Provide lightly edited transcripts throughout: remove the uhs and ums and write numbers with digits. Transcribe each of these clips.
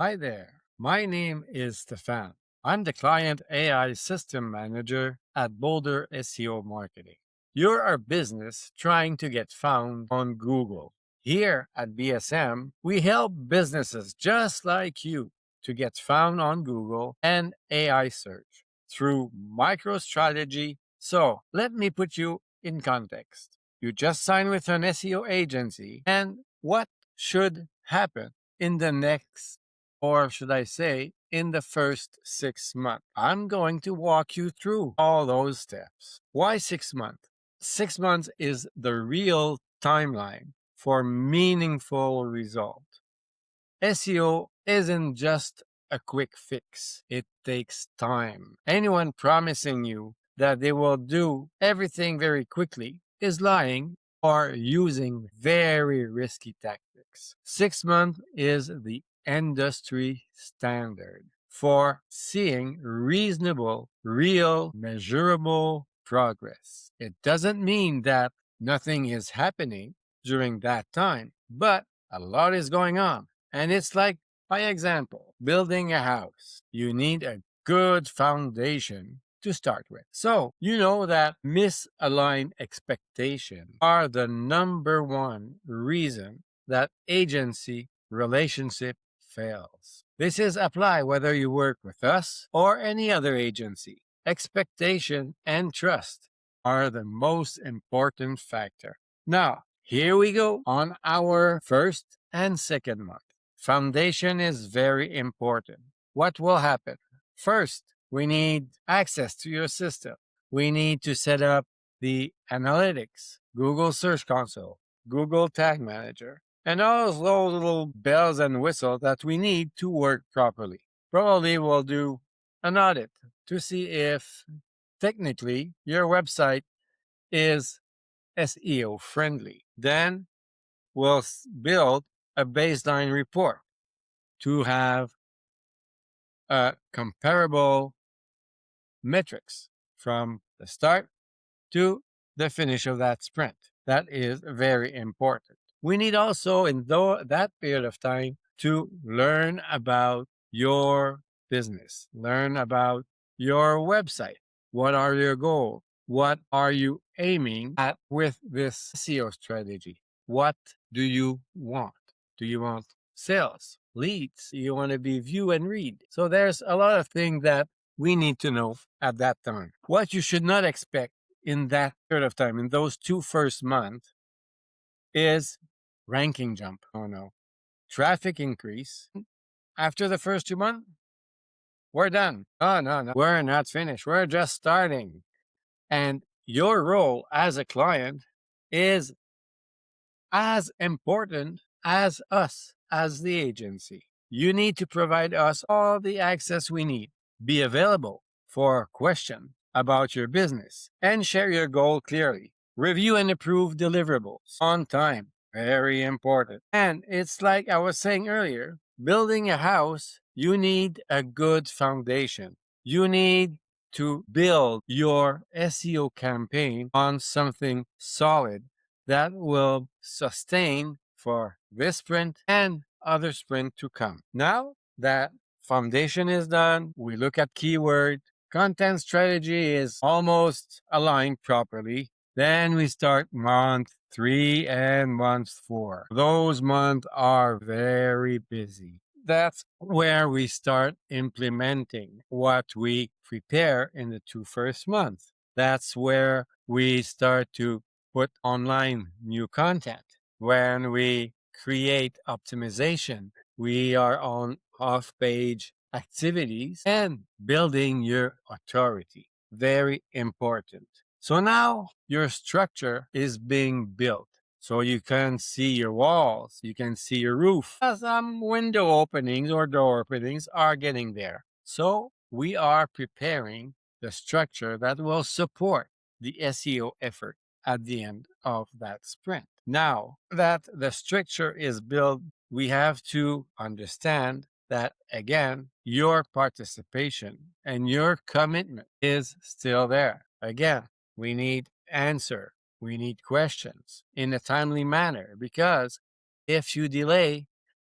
Hi there. My name is Stephane. I'm the Client AI System Manager at Boulder SEO Marketing. You're a business trying to get found on Google. Here at BSM, we help businesses just like you to get found on Google and AI search through MicroStrategy. So let me put you in context. You just signed with an SEO agency, and what should happen in the next, or should I say, in the first 6 months? I'm going to walk you through all those steps. Why 6 months? 6 months is the real timeline for meaningful result. SEO isn't just a quick fix. It takes time. Anyone promising you that they will do everything very quickly is lying or using very risky tactics. 6 months is the industry standard for seeing reasonable, real, measurable progress. It doesn't mean that nothing is happening during that time, but a lot is going on. And it's like, by example, building a house. You need a good foundation to start with. So, you know that misaligned expectations are the number one reason that agency relationship fails. This is apply whether you work with us or any other agency. Expectation and trust are the most important factor. Now, here we go on our first and second month. Foundation is very important. What will happen? First, we need access to your system. We need to set up the analytics, Google Search Console, Google Tag Manager, and all those little bells and whistles that we need to work properly. Probably we'll do an audit to see if technically your website is SEO friendly. Then we'll build a baseline report to have comparable metrics from the start to the finish of that sprint. That is very important. We need also, in that period of time, to learn about your business, learn about your website. What are your goals? What are you aiming at with this SEO strategy? What do you want? Do you want sales, leads? Do you want to be view and read? So there's a lot of things that we need to know at that time. What you should not expect in that period of time, in those first months, is ranking jump. Oh no. Traffic increase. After the first 2 months, we're done. Oh, no. We're not finished. We're just starting. And your role as a client is as important as us, as the agency. You need to provide us all the access we need. Be available for questions about your business and share your goal clearly. Review and approve deliverables on time. Very important. And it's like I was saying earlier, building a house, you need a good foundation. You need to build your SEO campaign on something solid that will sustain for this sprint and other sprint to come. Now that foundation is done, we look at keyword, content strategy is almost aligned properly. Then we start month 3 and month 4. Those months are very busy. That's where we start implementing what we prepare in the first months. That's where we start to put online new content. When we create optimization, we are on off-page activities and building your authority. Very important. So now your structure is being built. So you can see your walls, you can see your roof. Some window openings or door openings are getting there. So we are preparing the structure that will support the SEO effort at the end of that sprint. Now that the structure is built, we have to understand that, again, your participation and your commitment is still there. Again, we need answer. We need questions in a timely manner, because if you delay,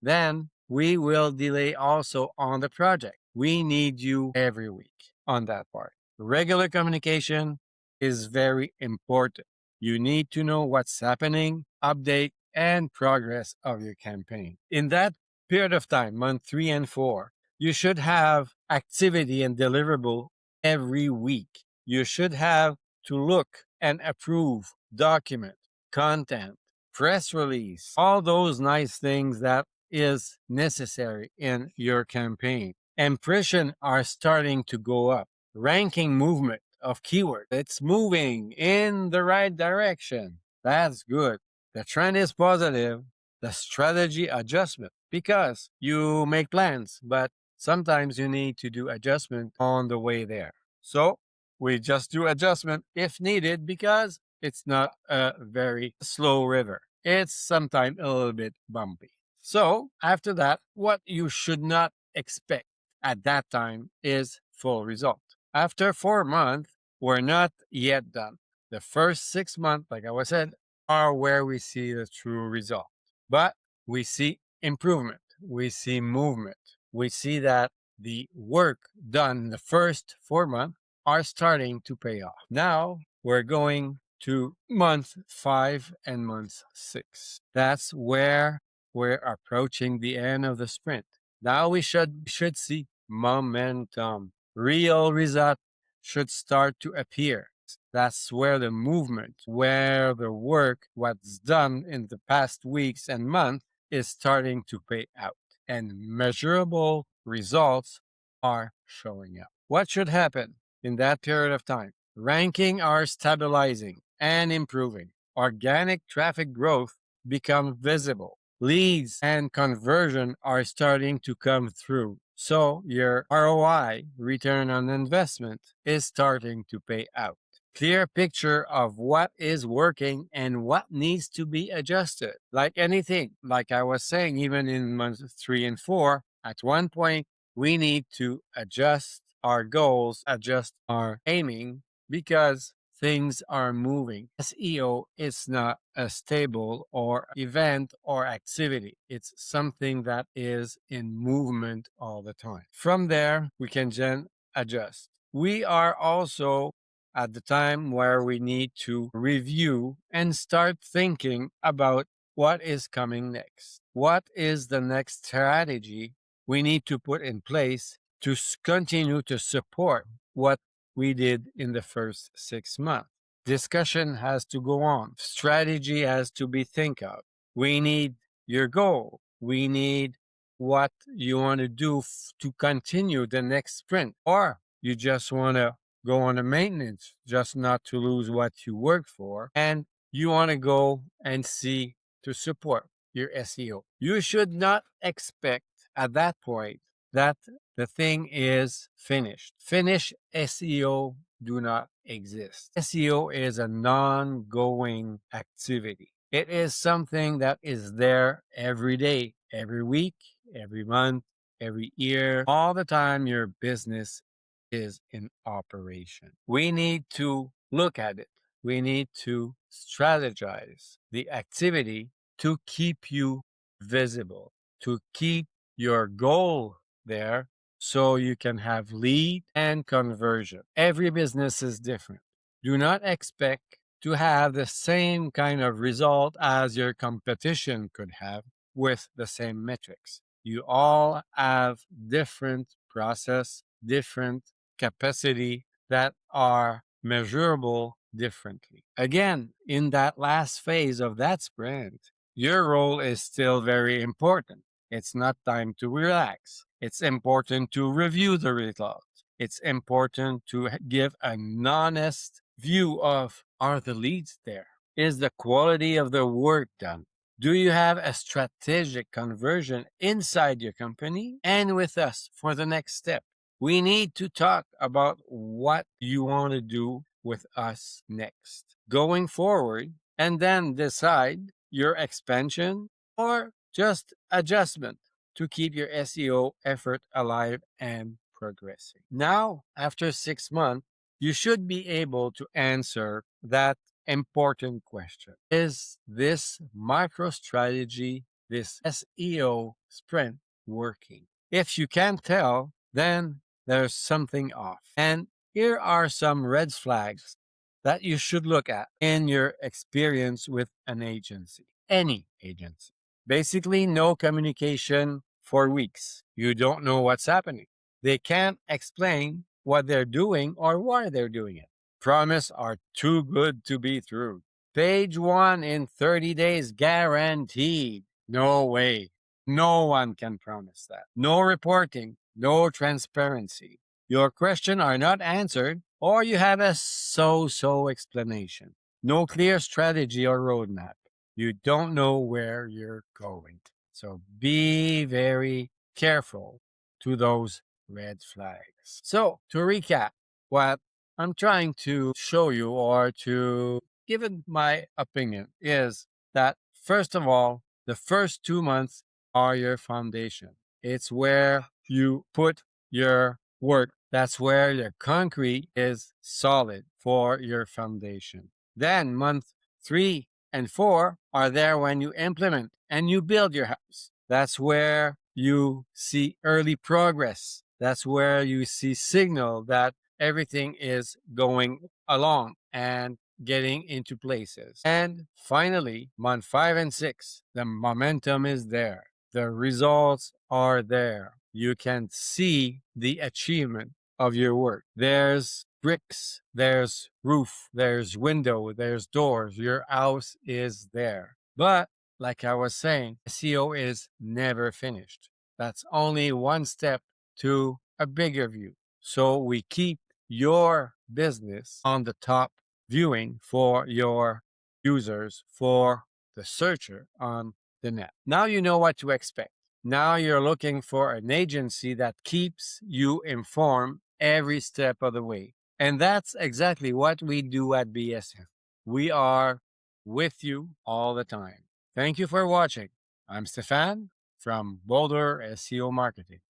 then we will delay also on the project. We need you every week on that part. Regular communication is very important. You need to know what's happening, update, and progress of your campaign. In that period of time, month 3 and 4, you should have activity and deliverable every week. You should have to look and approve, document, content, press release, all those nice things that is necessary in your campaign. Impressions are starting to go up. Ranking movement of keyword, it's moving in the right direction. That's good. The trend is positive. The strategy adjustment, because you make plans, but sometimes you need to do adjustment on the way there. So we just do adjustment if needed, because it's not a very slow river. It's sometimes a little bit bumpy. So after that, what you should not expect at that time is full result. After 4 months, we're not yet done. The first 6 months, like I was said, are where we see the true result. But we see improvement. We see movement. We see that the work done in the first 4 months are starting to pay off. Now we're going to month 5 and month 6. That's where we're approaching the end of the sprint. Now we should see momentum. Real result should start to appear. That's where the movement, where the work, what's done in the past weeks and months is starting to pay out, and measurable results are showing up. What should happen in that period of time? Ranking are stabilizing and improving. Organic traffic growth becomes visible. Leads and conversion are starting to come through. So your ROI, return on investment, is starting to pay out. Clear picture of what is working and what needs to be adjusted. Like anything, like I was saying, even in months 3 and 4, at one point, we need to adjust our goals, adjust our aiming, because things are moving. SEO is not a stable or event or activity. It's something that is in movement all the time. From there, we can then adjust. We are also at the time where we need to review and start thinking about what is coming next. What is the next strategy we need to put in place to continue to support what we did in the first 6 months? Discussion has to go on. Strategy has to be think of. We need your goal. We need what you want to do to continue the next sprint, or you just want to go on a maintenance, just not to lose what you work for, and you want to go and see to support your SEO. You should not expect at that point that the thing is finished. Finished SEO do not exist. SEO is a non-going activity. It is something that is there every day, every week, every month, every year, all the time your business is in operation. We need to look at it. We need to strategize the activity to keep you visible, to keep your goal there so you can have lead and conversion. Every business is different. Do not expect to have the same kind of result as your competition could have with the same metrics. You all have different process, different capacity that are measurable differently. Again, in that last phase of that sprint, your role is still very important. It's not time to relax. It's important to review the results. It's important to give an honest view of, are the leads there? Is the quality of the work done? Do you have a strategic conversion inside your company and with us for the next step? We need to talk about what you want to do with us next going forward, and then decide your expansion or just adjustment to keep your SEO effort alive and progressing. Now, after 6 months, you should be able to answer that important question. Is this micro strategy, this SEO sprint, working. If you can't tell, then there's something off. And here are some red flags that you should look at in your experience with an agency, any agency. Basically, no communication for weeks. You don't know what's happening. They can't explain what they're doing or why they're doing it. Promise are too good to be true. Page 1 in 30 days guaranteed. No way. No one can promise that. No reporting, no transparency. Your questions are not answered, or you have a so-so explanation. No clear strategy or roadmap. You don't know where you're going. So be very careful to those red flags. So to recap, what I'm trying to show you or to give it my opinion is that first of all, the first 2 months are your foundation. It's where you put your work. That's where your concrete is solid for your foundation. Then month 3 and 4 are there when you implement and you build your house. That's where you see early progress. That's where you see signal that everything is going along and getting into places. And finally, month 5 and 6, the momentum is there. The results are there. You can see the achievement of your work. There's bricks, there's roof, there's window, there's doors. Your house is there. But like I was saying, SEO is never finished. That's only one step to a bigger view. So we keep your business on the top viewing for your users, for the searcher on the net. Now you know what to expect. Now you're looking for an agency that keeps you informed every step of the way. And that's exactly what we do at BSM. We are with you all the time. Thank you for watching. I'm Stephane from Boulder SEO Marketing.